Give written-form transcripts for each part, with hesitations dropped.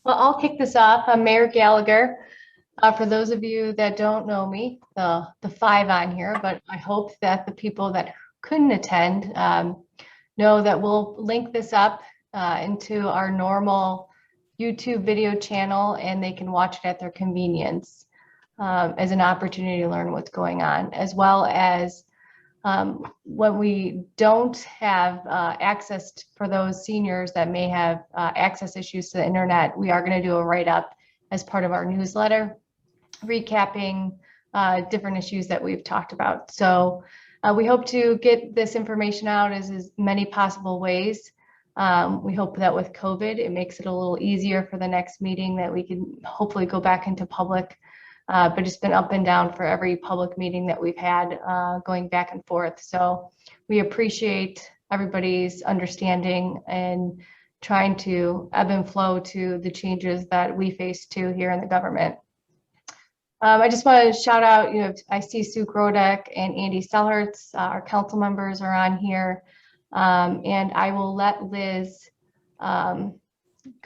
Well, I'll kick this off. I'm Mayor Gallagher. For those of you that don't know me, the five on here, but I hope that the people that couldn't attend know that we'll link this up into our normal YouTube video channel, and they can watch it at their convenience as an opportunity to learn what's going on, as well as when we don't have access for those seniors that may have access issues to the internet, we are going to do a write-up as part of our newsletter, recapping different issues that we've talked about. So we hope to get this information out as many possible ways. We hope that with COVID, it makes it a little easier for the next meeting that we can hopefully go back into public. But it's been up and down for every public meeting that we've had going back and forth. So we appreciate everybody's understanding and trying to ebb and flow to the changes that we face too here in the government. I just want to shout out, I see Sue Grodek and Andy Selhertz, our council members are on here. And I will let Liz go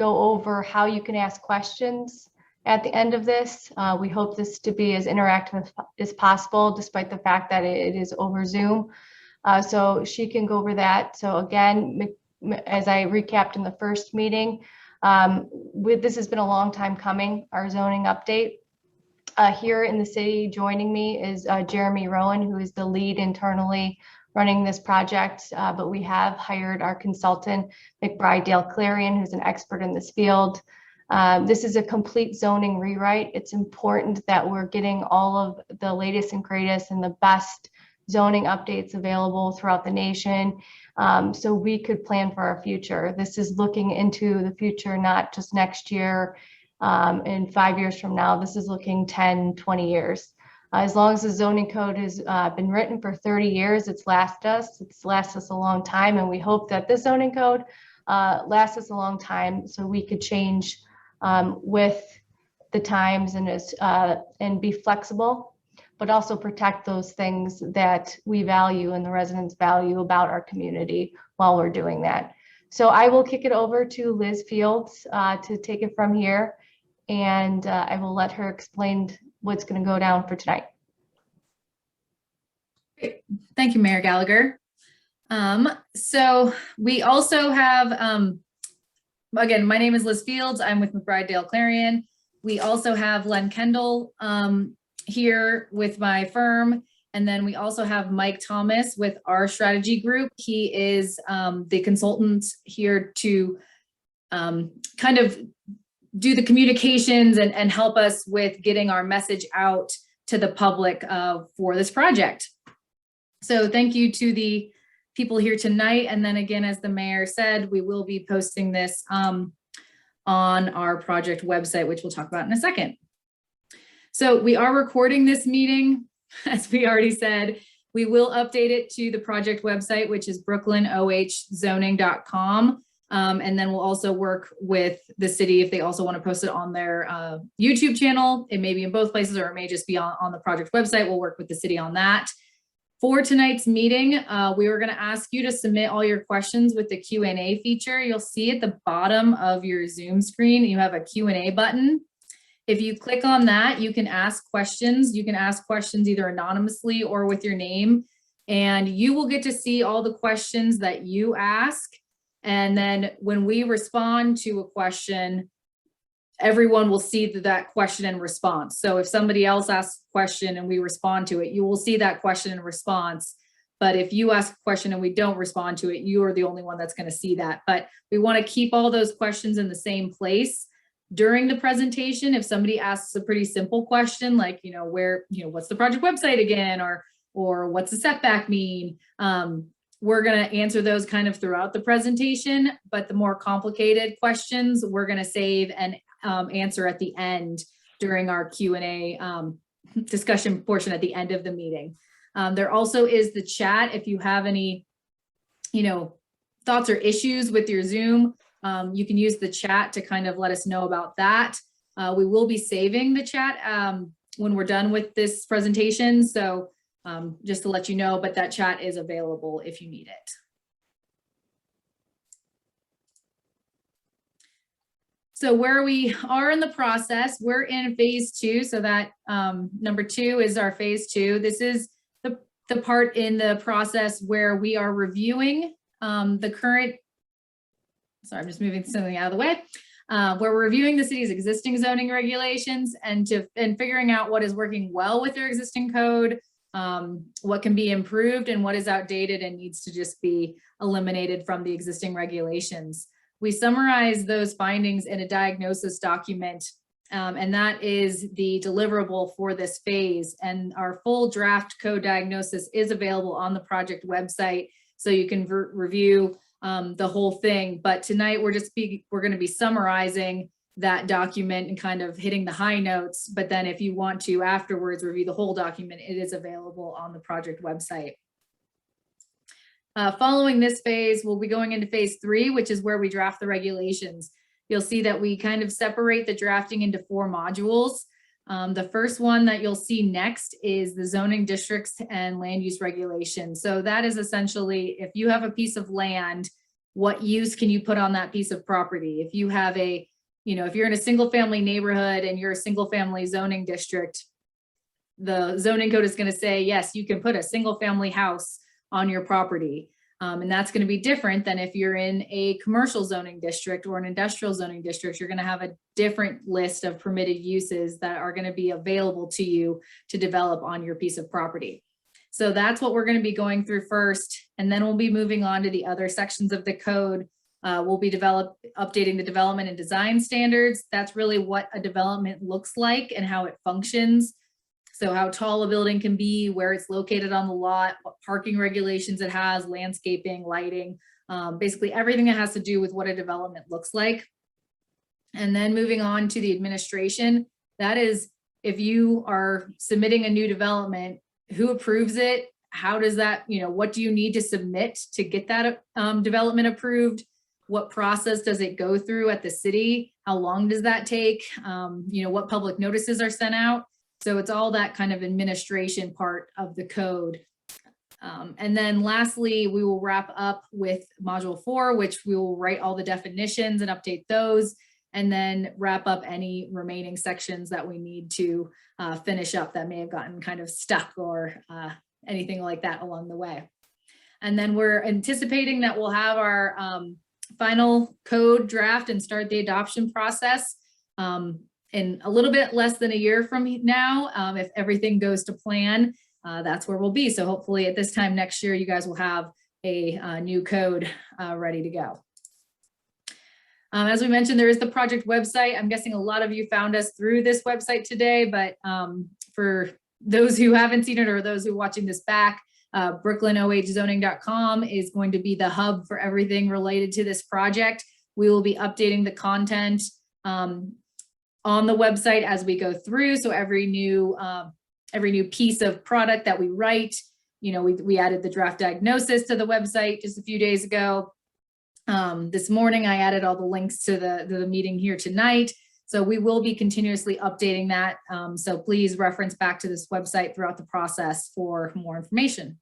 over how you can ask questions at the end of this. We hope this to be as interactive as possible, despite the fact that it is over Zoom. So she can go over that. So again, as I recapped in the first meeting, this has been a long time coming, our zoning update. Here in the city, joining me is Jeremy Rowan, who is the lead internally running this project, but we have hired our consultant, McBride Dale Clarion, who's an expert in this field. This is a complete zoning rewrite. It's important that we're getting all of the latest and greatest and the best zoning updates available throughout the nation, so we could plan for our future. This is looking into the future, not just next year and 5 years from now. This is looking 10, 20 years. As long as the zoning code has been written for 30 years, it's lasted us a long time, and we hope that this zoning code lasts us a long time so we could change with the times and be flexible, but also protect those things that we value and the residents value about our community while we're doing that. So I will kick it over to Liz Fields to take it from here, and I will let her explain what's going to go down for tonight. Great. Thank you, Mayor Gallagher. So we also have, again, my name is Liz Fields. I'm with McBride Dale Clarion. We also have Len Kendall here with my firm. And then we also have Mike Thomas with our strategy group. He is the consultant here to kind of do the communications and help us with getting our message out to the public for this project. So thank you to the people here tonight. And then again, as the mayor said, we will be posting this on our project website, which we'll talk about in a second. So we are recording this meeting, as we already said. We will update it to the project website, which is brooklynohzoning.com. And then we'll also work with the city if they also want to post it on their YouTube channel. It may be in both places, or it may just be on the project website. We'll work with the city on that. For tonight's meeting, we were going to ask you to submit all your questions with the Q&A feature. You'll see at the bottom of your Zoom screen, you have a Q&A button. If you click on that, you can ask questions. You can ask questions either anonymously or with your name, and you will get to see all the questions that you ask. And then when we respond to a question, everyone will see that question and response. So if somebody else asks a question and we respond to it, you will see that question and response. But if you ask a question and we don't respond to it, you are the only one that's going to see that. But we want to keep all those questions in the same place during the presentation. If somebody asks a pretty simple question, like, what's the project website again? Or what's the setback mean? We're going to answer those kind of throughout the presentation, but the more complicated questions, we're going to save and answer at the end during our Q&A discussion portion at the end of the meeting. There also is the chat. If you have any, thoughts or issues with your Zoom, you can use the chat to kind of let us know about that. We will be saving the chat when we're done with this presentation. So just to let you know, but that chat is available if you need it. So where we are in the process, we're in phase 2. So that number 2 is our phase 2. This is the part in the process where we are reviewing the current, sorry, I'm just moving something out of the way, where we're reviewing the city's existing zoning regulations and figuring out what is working well with their existing code, what can be improved and what is outdated and needs to just be eliminated from the existing regulations. We summarize those findings in a diagnosis document, and that is the deliverable for this phase. And our full draft code diagnosis is available on the project website, so you can review the whole thing. But tonight we're going to be summarizing that document and kind of hitting the high notes. But then if you want to afterwards review the whole document, it is available on the project website. Following this phase, we'll be going into phase 3, which is where we draft the regulations. You'll see that we kind of separate the drafting into 4 modules. The first one that you'll see next is the zoning districts and land use regulations. So that is essentially, if you have a piece of land, what use can you put on that piece of property? If you have if you're in a single family neighborhood and you're a single family zoning district, the zoning code is going to say, yes, you can put a single family house on your property. And that's going to be different than if you're in a commercial zoning district or an industrial zoning district. You're going to have a different list of permitted uses that are going to be available to you to develop on your piece of property. So that's what we're going to be going through first. And then we'll be moving on to the other sections of the code. We'll be updating the development and design standards. That's really what a development looks like and how it functions. So how tall a building can be, where it's located on the lot, what parking regulations it has, landscaping, lighting, basically everything that has to do with what a development looks like. And then moving on to the administration, that is, if you are submitting a new development, who approves it? How does that, what do you need to submit to get that development approved? What process does it go through at the city? How long does that take? What public notices are sent out? So it's all that kind of administration part of the code. And then lastly, we will wrap up with module 4, which we will write all the definitions and update those, and then wrap up any remaining sections that we need to finish up that may have gotten kind of stuck or anything like that along the way. And then we're anticipating that we'll have our final code draft and start the adoption process in a little bit less than a year from now. If everything goes to plan, that's where we'll be. So hopefully at this time next year, you guys will have a new code ready to go. As we mentioned, there is the project website. I'm guessing a lot of you found us through this website today, but for those who haven't seen it or those who are watching this back, brooklynohzoning.com is going to be the hub for everything related to this project. We will be updating the content on the website as we go through. So every new piece of product that we write, we added the draft diagnosis to the website just a few days ago. This morning, I added all the links to the meeting here tonight. So we will be continuously updating that. So please reference back to this website throughout the process for more information.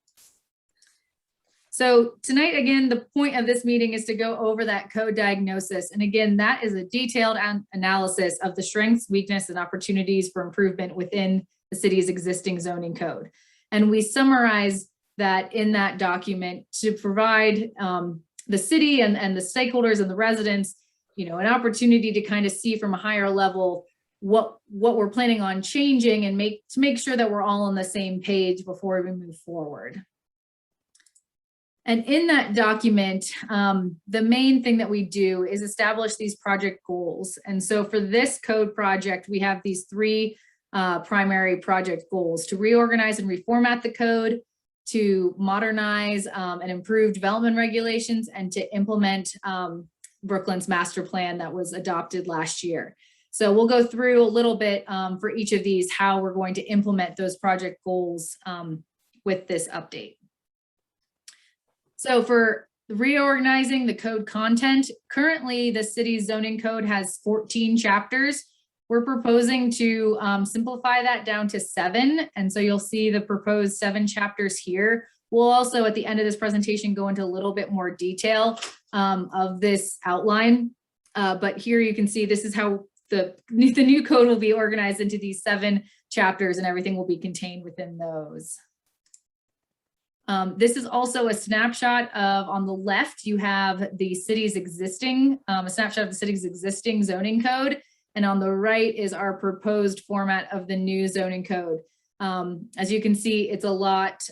So tonight, again, the point of this meeting is to go over that code diagnosis. And again, that is a detailed analysis of the strengths, weakness, and opportunities for improvement within the city's existing zoning code. And we summarize that in that document to provide the city and the stakeholders and the residents, an opportunity to kind of see from a higher level what we're planning on changing and to make sure that we're all on the same page before we move forward. And in that document, the main thing that we do is establish these project goals. And so for this code project, we have these 3 primary project goals: to reorganize and reformat the code, to modernize and improve development regulations, and to implement Brooklyn's master plan that was adopted last year. So we'll go through a little bit for each of these, how we're going to implement those project goals with this update. So for reorganizing the code content, currently the city's zoning code has 14 chapters. We're proposing to simplify that down to 7. And so you'll see the proposed 7 chapters here. We'll also, at the end of this presentation, go into a little bit more detail of this outline. But here you can see this is how the new code will be organized into these 7 chapters, and everything will be contained within those. This is also a snapshot of, on the left, you have the city's existing, a snapshot of the city's existing zoning code. And on the right is our proposed format of the new zoning code. As you can see, it's a lot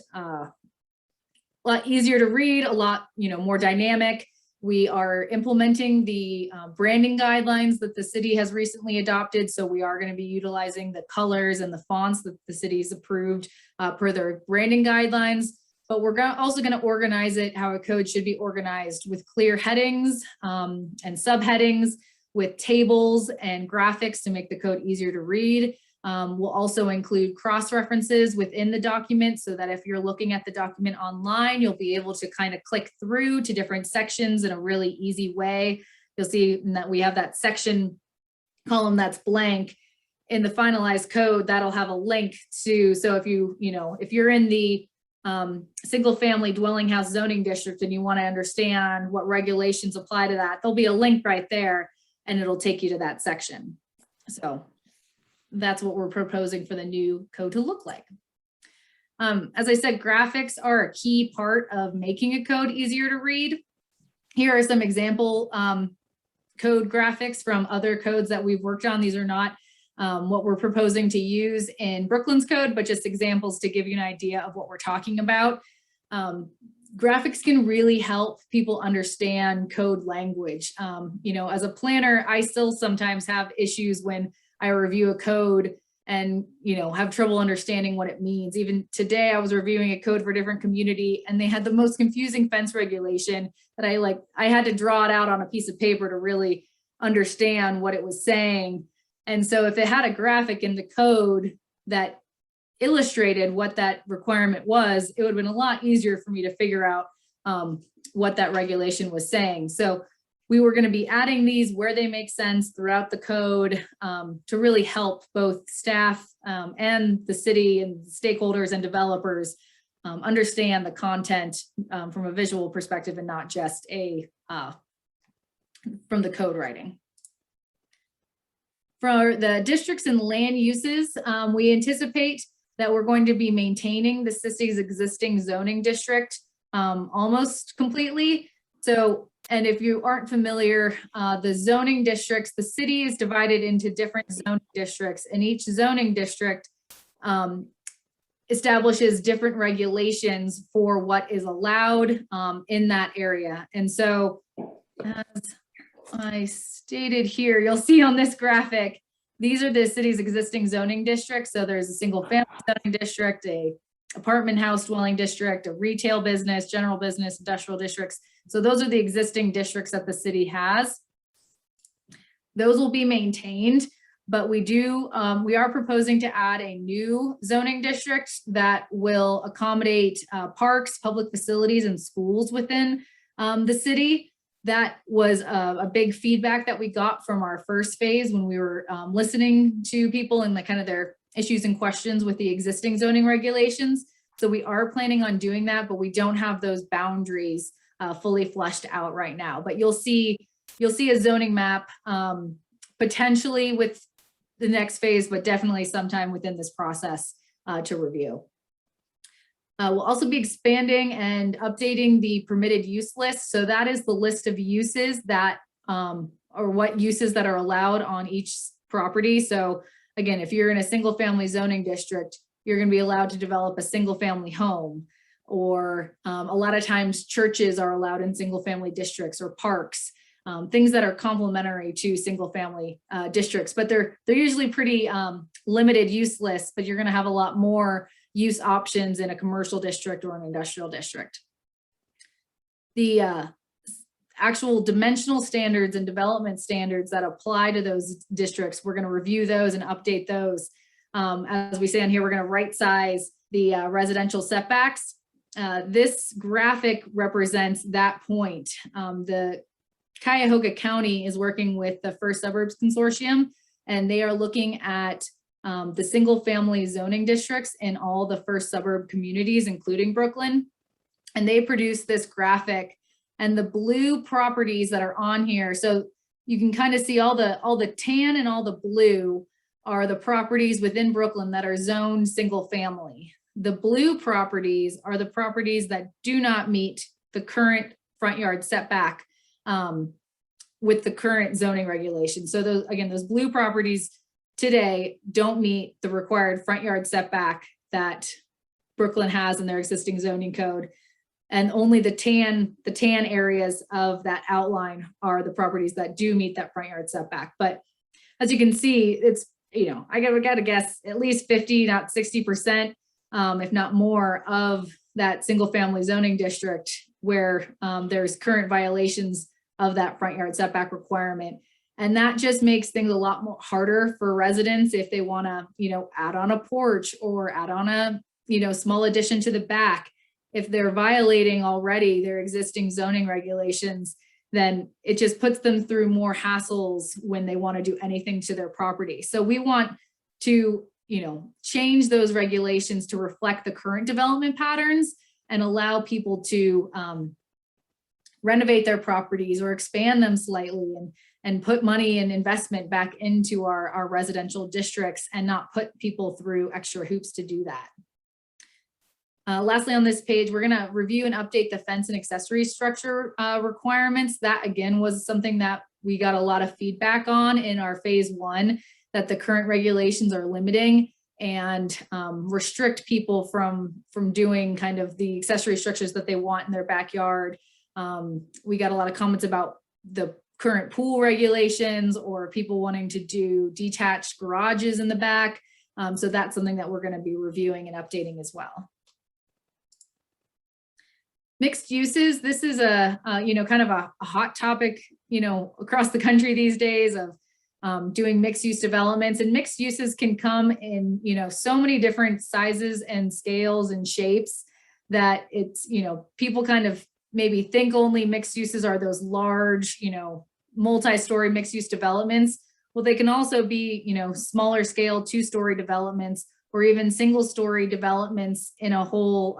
easier to read, a lot, more dynamic. We are implementing the branding guidelines that the city has recently adopted. So we are going to be utilizing the colors and the fonts that the city's approved per their branding guidelines. But we're also going to organize it how a code should be organized, with clear headings and subheadings, with tables and graphics to make the code easier to read. We'll also include cross-references within the document, so that if you're looking at the document online, you'll be able to kind of click through to different sections in a really easy way. You'll see that we have that section column that's blank. In the finalized code, that'll have a link to, so if if you're in the single family dwelling house zoning district and you want to understand what regulations apply to that, there'll be a link right there and it'll take you to that section. So that's what we're proposing for the new code to look like. As I said, graphics are a key part of making a code easier to read. Here are some example code graphics from other codes that we've worked on. These are not what we're proposing to use in Brooklyn's code, but just examples to give you an idea of what we're talking about. Graphics can really help people understand code language. As a planner, I still sometimes have issues when I review a code and have trouble understanding what it means. Even today, I was reviewing a code for a different community and they had the most confusing fence regulation that I had to draw it out on a piece of paper to really understand what it was saying. And so if it had a graphic in the code that illustrated what that requirement was, it would have been a lot easier for me to figure out what that regulation was saying. So we were going to be adding these where they make sense throughout the code to really help both staff and the city and stakeholders and developers understand the content from a visual perspective and not just from the code writing. For the districts and land uses, we anticipate that we're going to be maintaining the city's existing zoning district almost completely. So, and if you aren't familiar, the zoning districts, the city is divided into different zoning districts, and each zoning district establishes different regulations for what is allowed in that area. And so, as I stated here, you'll see on this graphic, these are the city's existing zoning districts. So there's a single family zoning district, a apartment house dwelling district, a retail business, general business, industrial districts. So those are the existing districts that the city has. Those will be maintained, but we are proposing to add a new zoning district that will accommodate parks, public facilities, and schools within the city. That was a big feedback that we got from our first phase when we were listening to people and kind of their issues and questions with the existing zoning regulations. So we are planning on doing that, but we don't have those boundaries fully fleshed out right now. But you'll see a zoning map potentially with the next phase, but definitely sometime within this process to review. We'll also be expanding and updating the permitted use list. So that is the list of uses that, or what uses that are allowed on each property. So again, if you're in a single family zoning district, you're going to be allowed to develop a single family home, or a lot of times churches are allowed in single family districts, or parks, things that are complementary to single family districts, but they're usually pretty limited use lists, but you're going to have a lot more use options in a commercial district or an industrial district. The actual dimensional standards and development standards that apply to those districts, we're going to review those and update those. As we say on here, we're going to right size the residential setbacks. This graphic represents that point. The Cuyahoga County is working with the First Suburbs Consortium, and they are looking at the single family zoning districts in all the first suburb communities, including Brooklyn. And they produced this graphic, and the blue properties that are on here. So you can kind of see all the tan and all the blue are the properties within Brooklyn that are zoned single family. The blue properties are the properties that do not meet the current front yard setback with the current zoning regulations. So those blue properties today don't meet the required front yard setback that Brooklyn has in their existing zoning code. And only the tan areas of that outline are the properties that do meet that front yard setback. But as you can see, it's, I gotta guess at least 50, not 60%, if not more, of that single family zoning district where there's current violations of that front yard setback requirement. And that just makes things a lot more harder for residents if they want to, add on a porch or add on a, small addition to the back. If they're violating already their existing zoning regulations, then it just puts them through more hassles when they want to do anything to their property. So we want to, change those regulations to reflect the current development patterns and allow people to renovate their properties or expand them slightly and put money and investment back into our residential districts and not put people through extra hoops to do that. Lastly, on this page, we're going to review and update the fence and accessory structure requirements. That again was something that we got a lot of feedback on in our phase 1, that the current regulations are limiting and restrict people from doing kind of the accessory structures that they want in their backyard. We got a lot of comments about the current pool regulations or people wanting to do detached garages in the back. So that's something that we're going to be reviewing and updating as well. Mixed uses, this is a kind of a hot topic, across the country these days of doing mixed use developments, and mixed uses can come in, so many different sizes and scales and shapes that it's, people kind of maybe think only mixed uses are those large, multi-story mixed use developments. Well, they can also be, smaller scale 2-story developments or even single story developments in a whole,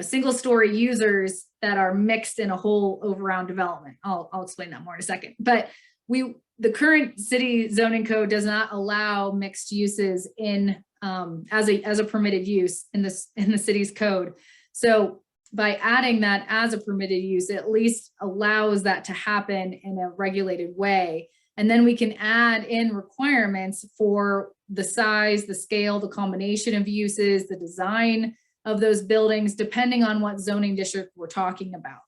single story users that are mixed in a whole overround development. I'll explain that more in a second. But the current city zoning code does not allow mixed uses in as a permitted use in the city's code. So by adding that as a permitted use, it at least allows that to happen in a regulated way. And then we can add in requirements for the size, the scale, the combination of uses, the design of those buildings, depending on what zoning district we're talking about.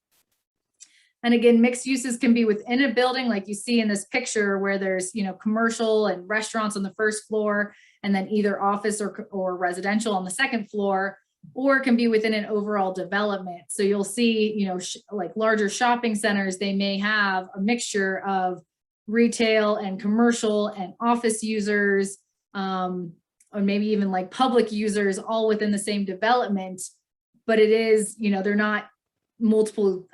And again, mixed uses can be within a building, like you see in this picture where there's, commercial and restaurants on the first floor, and then either office or residential on the second floor, or it can be within an overall development. So you'll see, like larger shopping centers, they may have a mixture of retail and commercial and office users, or maybe even like public users all within the same development, but it is, they're not multiple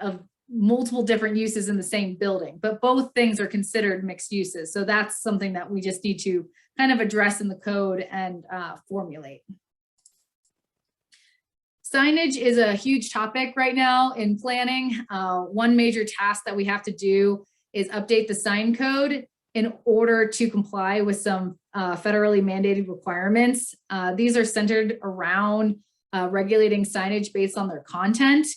different uses in the same building, but both things are considered mixed uses. So that's something that we just need to kind of address in the code and formulate. Signage is a huge topic right now in planning. One major task that we have to do is update the sign code in order to comply with some federally mandated requirements. These are centered around regulating signage based on their content.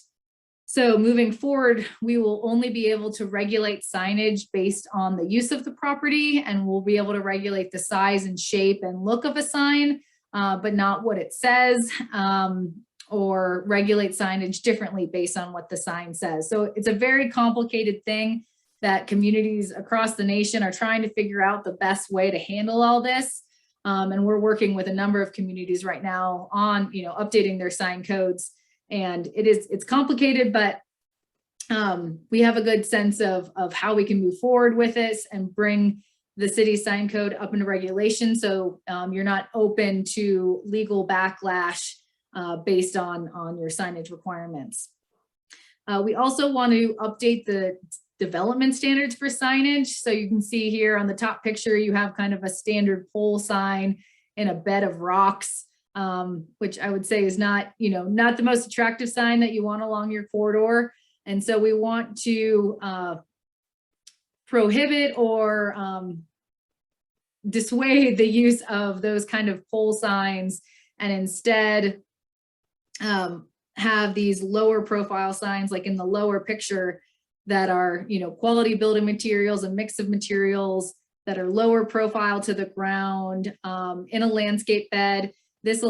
So moving forward, we will only be able to regulate signage based on the use of the property, and we'll be able to regulate the size and shape and look of a sign, but not what it says, or regulate signage differently based on what the sign says. So it's a very complicated thing that communities across the nation are trying to figure out the best way to handle all this. And we're working with a number of communities right now on, updating their sign codes. And it's complicated, but we have a good sense of how we can move forward with this and bring the city sign code up into regulation. So you're not open to legal backlash based on your signage requirements. We also want to update the development standards for signage. So you can see here on the top picture, you have kind of a standard pole sign in a bed of rocks, which I would say is not the most attractive sign that you want along your corridor. And so we want to prohibit or dissuade the use of those kind of pole signs, and instead have these lower profile signs like in the lower picture that are, quality building materials, a mix of materials that are lower profile to the ground in a landscape bed. This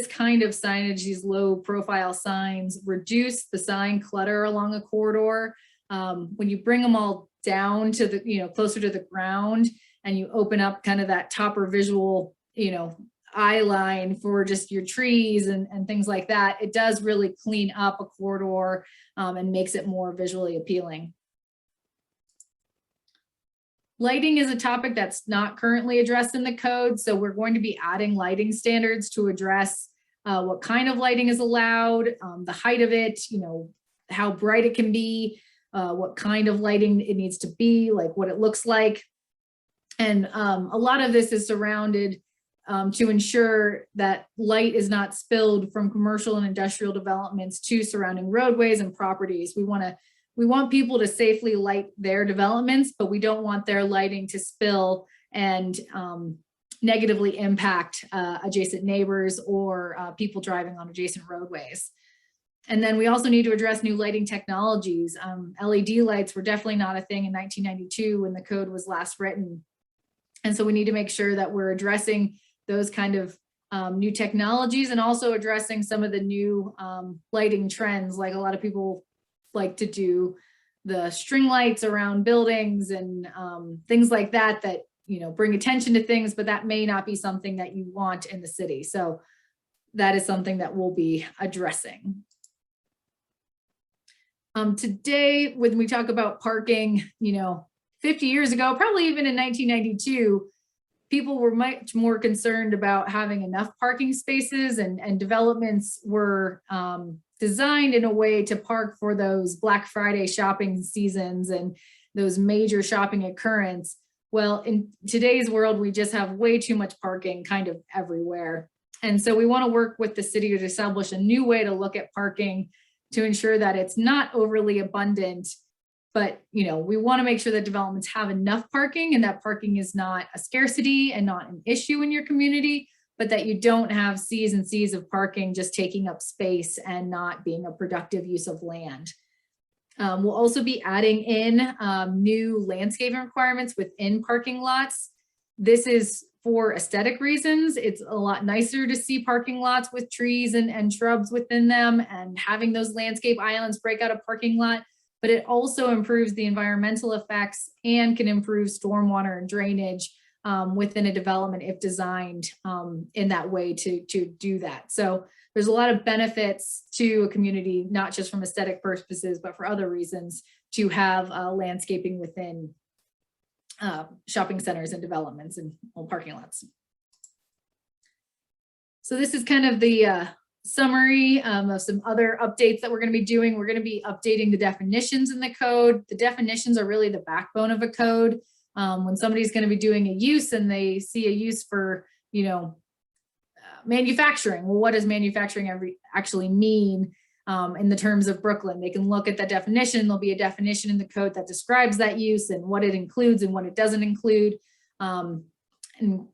kind of signage, these low profile signs, reduce the sign clutter along a corridor. When you bring them all down to the, closer to the ground, and you open up kind of that topper visual, eye line for just your trees and things like that, it does really clean up a corridor and makes it more visually appealing. Lighting is a topic that's not currently addressed in the code, so we're going to be adding lighting standards to address what kind of lighting is allowed, the height of it, how bright it can be, what kind of lighting it needs to be, like what it looks like. And a lot of this is surrounded to ensure that light is not spilled from commercial and industrial developments to surrounding roadways and properties. We want people to safely light their developments, but we don't want their lighting to spill and negatively impact adjacent neighbors or people driving on adjacent roadways. And then we also need to address new lighting technologies. LED lights were definitely not a thing in 1992 when the code was last written. And so we need to make sure that we're addressing those kind of new technologies and also addressing some of the new lighting trends. Like a lot of people like to do the string lights around buildings and things like that, that, bring attention to things, but that may not be something that you want in the city. So that is something that we'll be addressing. Today, when we talk about parking, 50 years ago, probably even in 1992, people were much more concerned about having enough parking spaces, and developments were designed in a way to park for those Black Friday shopping seasons and those major shopping occurrences. Well, in today's world, we just have way too much parking kind of everywhere. And so we want to work with the city to establish a new way to look at parking to ensure that it's not overly abundant. But, we want to make sure that developments have enough parking and that parking is not a scarcity and not an issue in your community, but that you don't have seas and seas of parking just taking up space and not being a productive use of land. We'll also be adding in new landscaping requirements within parking lots. This is for aesthetic reasons. It's a lot nicer to see parking lots with trees and shrubs within them, and having those landscape islands break out a parking lot. But it also improves the environmental effects and can improve stormwater and drainage within a development if designed in that way to do that. So there's a lot of benefits to a community, not just from aesthetic purposes, but for other reasons, to have landscaping within shopping centers and developments and parking lots. So this is kind of the summary of some other updates that we're going to be doing. We're going to be updating the definitions in the code. The definitions are really the backbone of a code. When somebody's going to be doing a use and they see a use for, manufacturing, well, what does manufacturing actually mean in the terms of Brooklyn? They can look at the definition. There'll be a definition in the code that describes that use and what it includes and what it doesn't include. And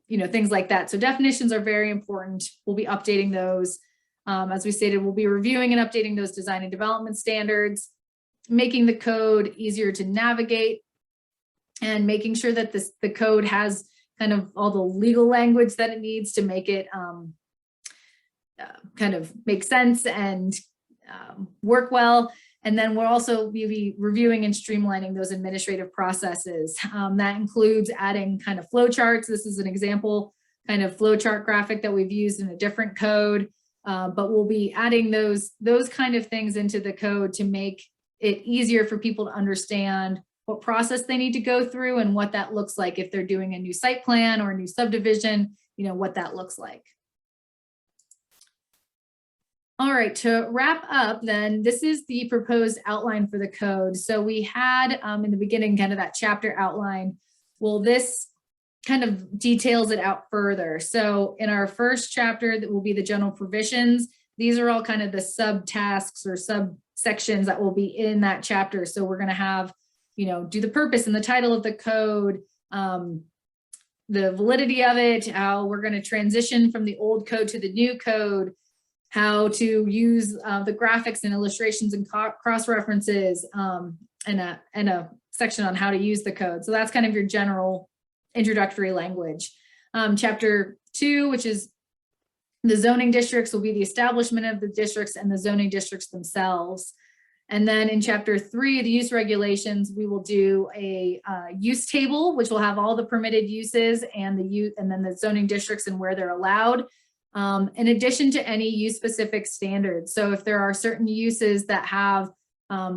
things like that. So definitions are very important. We'll be updating those. As we stated, we'll be reviewing and updating those design and development standards, making the code easier to navigate, and making sure that the code has kind of all the legal language that it needs to make it kind of make sense and work well. And then we'll also be reviewing and streamlining those administrative processes. That includes adding kind of flow charts. This is an example kind of flow chart graphic that we've used in a different code. But we'll be adding those kind of things into the code to make it easier for people to understand what process they need to go through and what that looks like if they're doing a new site plan or a new subdivision, what that looks like. All right, to wrap up then, this is the proposed outline for the code. So we had in the beginning kind of that chapter outline. Well, this kind of details it out further. So in our first chapter, that will be the general provisions. These are all kind of the subtasks or subsections that will be in that chapter. So we're going to have do the purpose and the title of the code, the validity of it, how we're going to transition from the old code to the new code, how to use the graphics and illustrations and cross references, and a section on how to use the code. So that's kind of your general introductory language. Chapter 2, which is the zoning districts, will be the establishment of the districts and the zoning districts themselves. And then in chapter 3, the use regulations, we will do a use table, which will have all the permitted uses and then the zoning districts and where they're allowed, in addition to any use specific standards. So if there are certain uses that have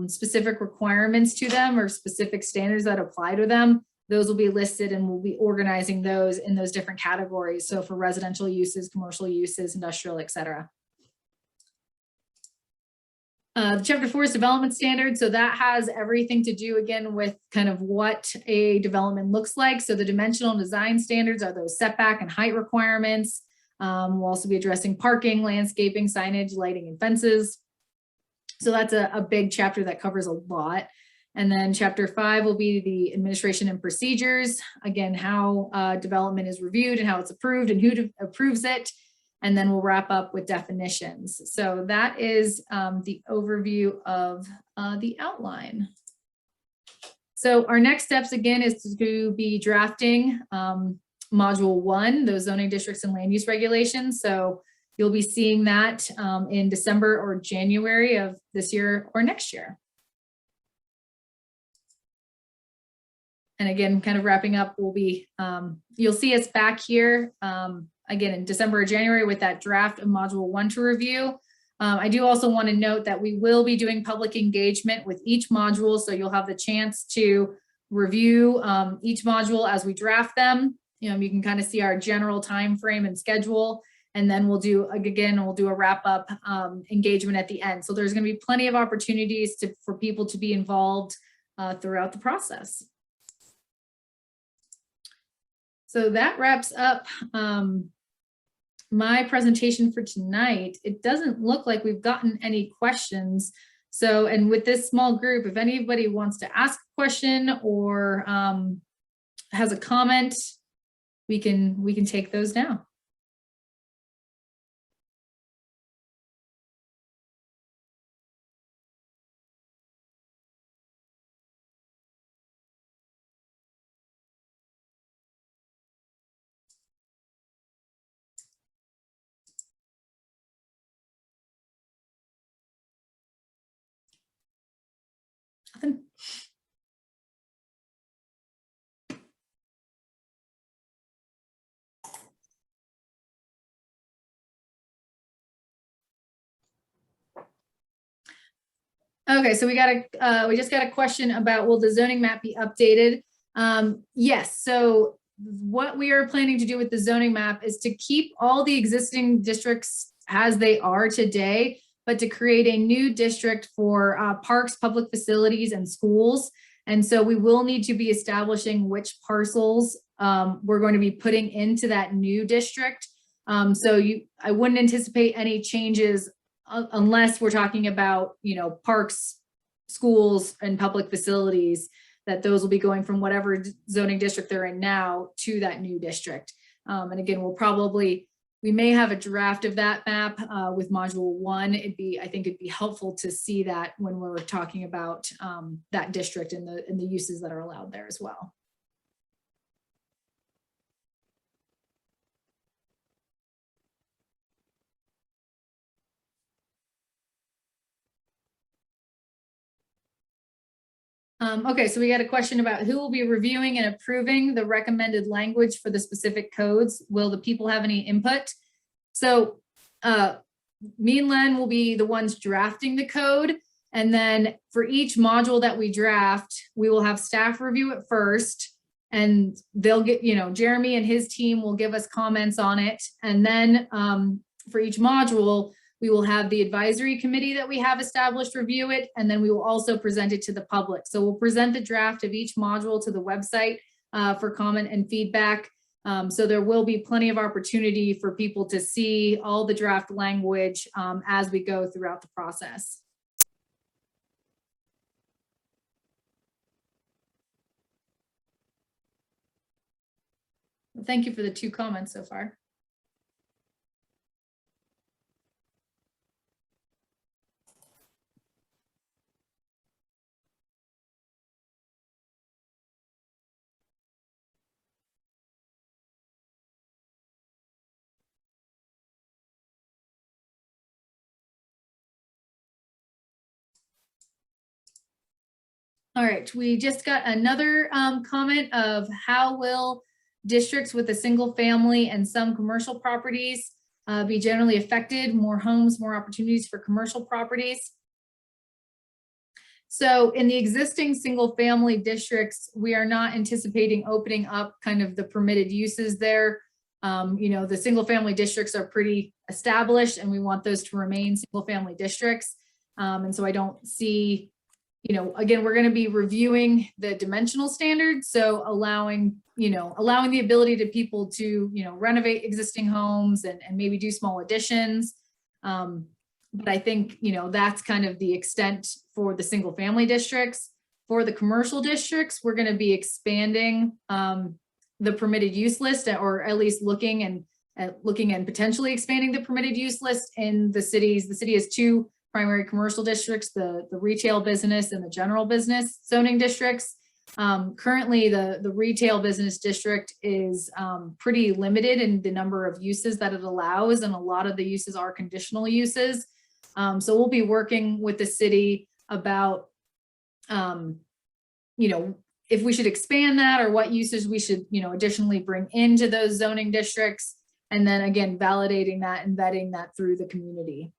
specific requirements to them or specific standards that apply to them, those will be listed, and we'll be organizing those in those different categories. So for residential uses, commercial uses, industrial, et cetera. Chapter 4 is development standards. So that has everything to do, again, with kind of what a development looks like. So the dimensional and design standards are those setback and height requirements. We'll also be addressing parking, landscaping, signage, lighting, and fences. So that's a big chapter that covers a lot. And then chapter 5 will be the administration and procedures. Again, how development is reviewed and how it's approved and who approves it. And then we'll wrap up with definitions. So that is the overview of the outline. So our next steps, again, is to be drafting module 1, those zoning districts and land use regulations. So you'll be seeing that in December or January of this year or next year. And again, kind of wrapping up, will be, you'll see us back here again in December or January with that draft of module 1 to review. I do also want to note that we will be doing public engagement with each module. So you'll have the chance to review each module as we draft them. You can kind of see our general time frame and schedule. And then we'll do a wrap up engagement at the end. So there's going to be plenty of opportunities for people to be involved throughout the process. So that wraps up my presentation for tonight. It doesn't look like we've gotten any questions. So, and with this small group, if anybody wants to ask a question or has a comment, we can take those now. Nothing. Okay, so we just got a question about, will the zoning map be updated? Yes, so what we are planning to do with the zoning map is to keep all the existing districts as they are today, but to create a new district for parks, public facilities, and schools. And so we will need to be establishing which parcels we're going to be putting into that new district. I wouldn't anticipate any changes unless we're talking about, parks, schools, and public facilities, that those will be going from whatever zoning district they're in now to that new district. And again, we may have a draft of that map with module 1. I think it'd be helpful to see that when we're talking about that district and the uses that are allowed there as well. Okay, so we got a question about who will be reviewing and approving the recommended language for the specific codes. Will the people have any input? So me and Len will be the ones drafting the code. And then for each module that we draft, we will have staff review it first. And they'll get, Jeremy and his team will give us comments on it. And then for each module, we will have the advisory committee that we have established review it, and then we will also present it to the public. So we'll present the draft of each module to the website for comment and feedback. So there will be plenty of opportunity for people to see all the draft language as we go throughout the process. Thank you for the 2 comments so far. All right, we just got another comment of how will districts with a single family and some commercial properties be generally affected? More homes, more opportunities for commercial properties. So in the existing single family districts, we are not anticipating opening up kind of the permitted uses there. You know, the single family districts are pretty established and we want those to remain single family districts. And so I don't see, you know, again, we're going to be reviewing the dimensional standards. So allowing the ability to people to, you know, renovate existing homes and maybe do small additions. But I think, you know, that's kind of the extent for the single family districts. For the commercial districts, we're going to be expanding the permitted use list, or at least looking and potentially expanding the permitted use list in the cities. The city has 2 primary commercial districts, the retail business and the general business zoning districts. Currently, the retail business district is pretty limited in the number of uses that it allows, and a lot of the uses are conditional uses. So we'll be working with the city about, you know, if we should expand that or what uses we should, you know, additionally bring into those zoning districts. And then again, validating that and vetting that through the community.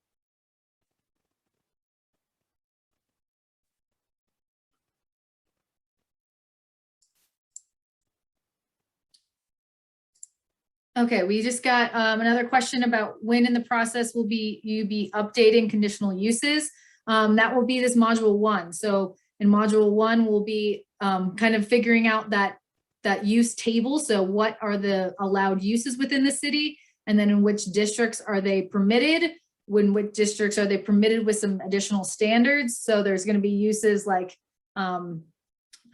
Okay, we just got another question about when in the process will you be updating conditional uses. That will be this module 1. So in module 1, we'll be kind of figuring out that use table. So what are the allowed uses within the city? And then in which districts are they permitted? Which districts are they permitted with some additional standards? So there's going to be uses like, I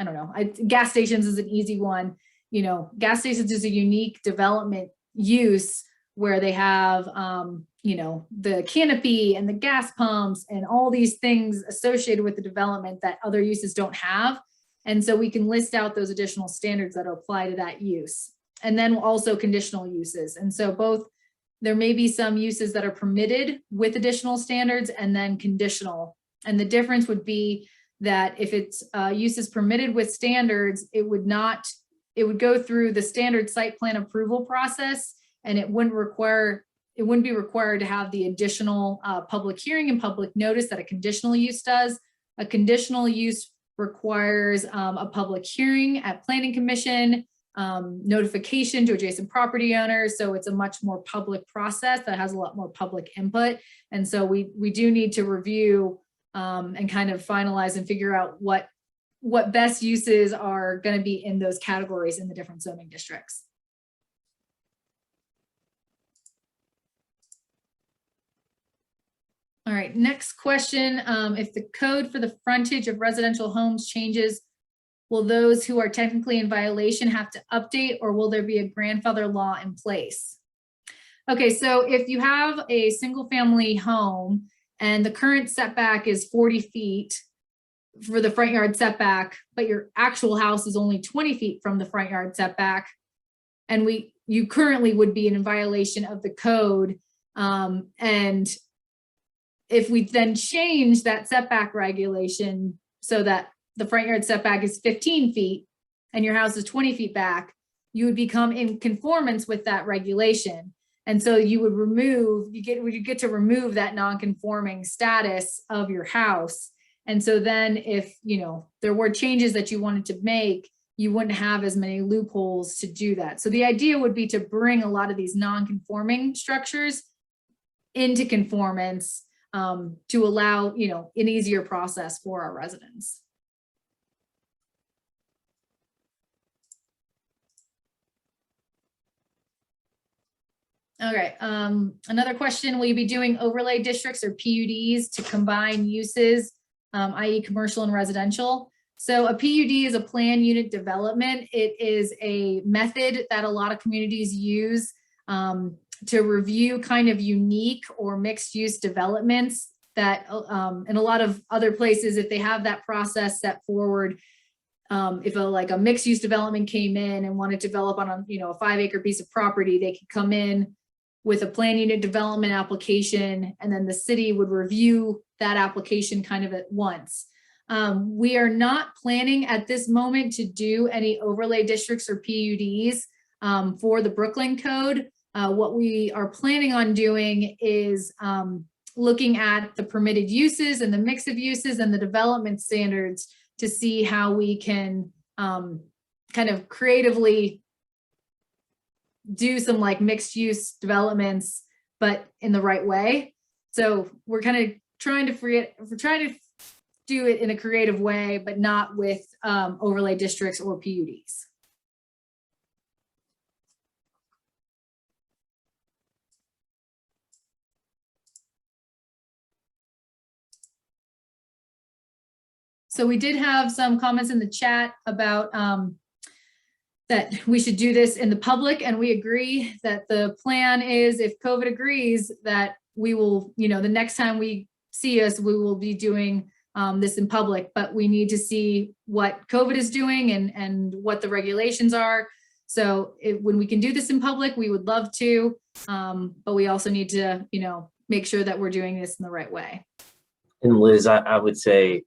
don't know, gas stations is an easy one. You know, gas stations is a unique development use where they have, you know, the canopy and the gas pumps and all these things associated with the development that other uses don't have. And so we can list out those additional standards that apply to that use. And then also conditional uses. And so both, there may be some uses that are permitted with additional standards and then conditional. And the difference would be that if it's use is permitted with standards, it would go through the standard site plan approval process, and it wouldn't be required to have the additional public hearing and public notice that a conditional use does. A conditional use requires a public hearing at planning commission, notification to adjacent property owners. So it's a much more public process that has a lot more public input. And so we do need to review and kind of finalize and figure out what best uses are going to be in those categories in the different zoning districts. All right, next question. If the code for the frontage of residential homes changes, will those who are technically in violation have to update, or will there be a grandfather law in place? Okay, so if you have a single family home and the current setback is 40 feet for the front yard setback, but your actual house is only 20 feet from the front yard setback, and you currently would be in violation of the code. And if we then change that setback regulation so that the front yard setback is 15 feet and your house is 20 feet back, you would become in conformance with that regulation. And so you would get to remove that non-conforming status of your house. And so then if, you know, there were changes that you wanted to make, you wouldn't have as many loopholes to do that. So the idea would be to bring a lot of these non-conforming structures into conformance to allow, you know, an easier process for our residents. All right, another question, will you be doing overlay districts or PUDs to combine uses, i.e. commercial and residential? So a PUD is a plan unit development. It is a method that a lot of communities use to review kind of unique or mixed use developments that in a lot of other places, if they have that process set forward, if a mixed use development came in and wanted to develop on a 5-acre piece of property, they could come in with a plan unit development application, and then the city would review that application kind of at once. We are not planning at this moment to do any overlay districts or PUDs for the Brooklyn Code. What we are planning on doing is looking at the permitted uses and the mix of uses and the development standards to see how we can kind of creatively do some like mixed use developments, but in the right way. So we're kind of trying to do it in a creative way, but not with overlay districts or PUDs. So we did have some comments in the chat about that we should do this in the public, and we agree that the plan is, if COVID agrees, that we will, the next time we see us, we will be doing this in public, but we need to see what COVID is doing and what the regulations are. So when we can do this in public, we would love to, but we also need to, make sure that we're doing this in the right way. And Liz, I would say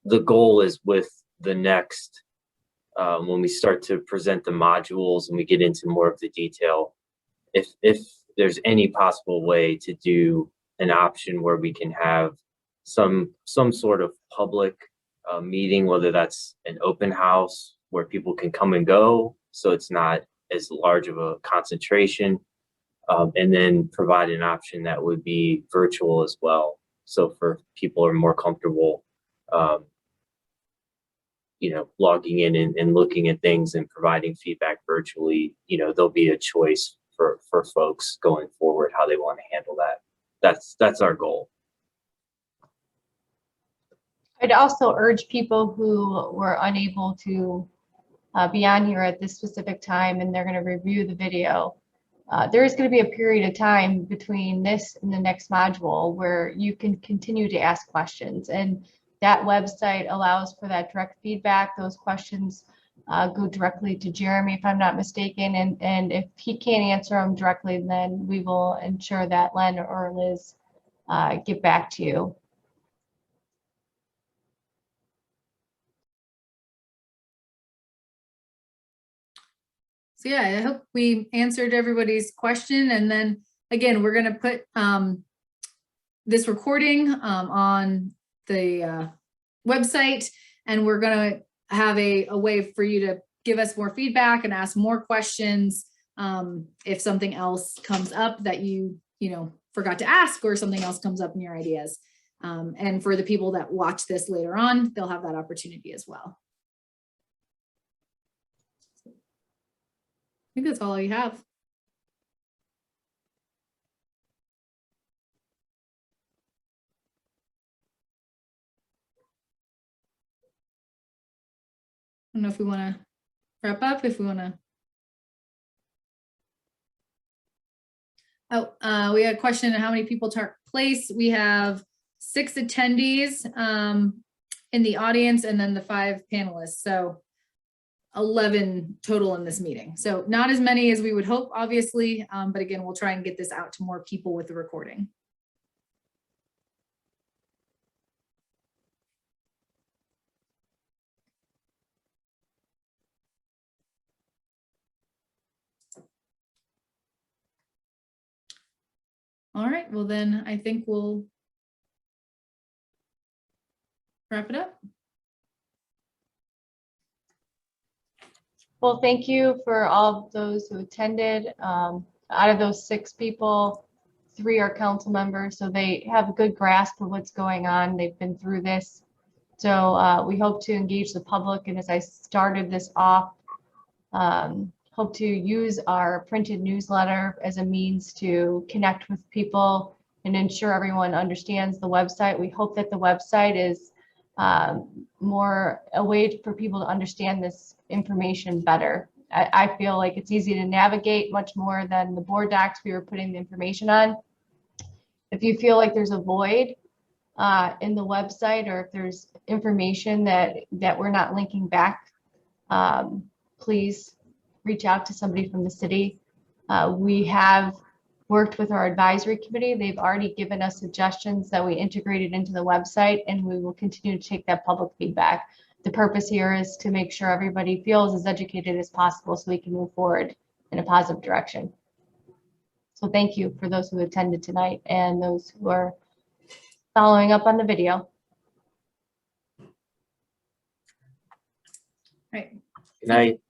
the goal is with the next, when we start to present the modules and we get into more of the detail, if there's any possible way to do an option where we can have some sort of public meeting, whether that's an open house where people can come and go, so it's not as large of a concentration, and then provide an option that would be virtual as well. So for people who are more comfortable, logging in and looking at things and providing feedback virtually, there'll be a choice for folks going forward how they want to handle that. That's our goal. I'd also urge people who were unable to be on here at this specific time and they're going to review the video. There is going to be a period of time between this and the next module where you can continue to ask questions, and that website allows for that direct feedback. Those questions go directly to Jeremy, if I'm not mistaken, and if he can't answer them directly, then we will ensure that Len or Liz get back to you. So yeah, I hope we answered everybody's question. And then again, we're going to put this recording on the website, and we're going to have a way for you to give us more feedback and ask more questions if something else comes up that you forgot to ask, or something else comes up in your ideas. And for the people that watch this later on, they'll have that opportunity as well. I think that's all you have. I don't know if we want to wrap up, if we want to. Oh, we had a question on how many people took place. We have 6 attendees in the audience, and then the 5 panelists. So 11 total in this meeting. So not as many as we would hope, obviously, but again, we'll try and get this out to more people with the recording. All right, well then I think we'll wrap it up. Well, thank you for all of those who attended. Out of those 6 people, 3 are council members, so they have a good grasp of what's going on. They've been through this. So we hope to engage the public. And as I started this off, hope to use our printed newsletter as a means to connect with people and ensure everyone understands the website. We hope that the website is more a way for people to understand this information better. I feel like it's easy to navigate much more than the board docs we were putting the information on. If you feel like there's a void in the website, or if there's information that we're not linking back, please reach out to somebody from the city. We have worked with our advisory committee. They've already given us suggestions that we integrated into the website, and we will continue to take that public feedback. The purpose here is to make sure everybody feels as educated as possible so we can move forward in a positive direction. So thank you for those who attended tonight and those who are following up on the video. Right. Good night.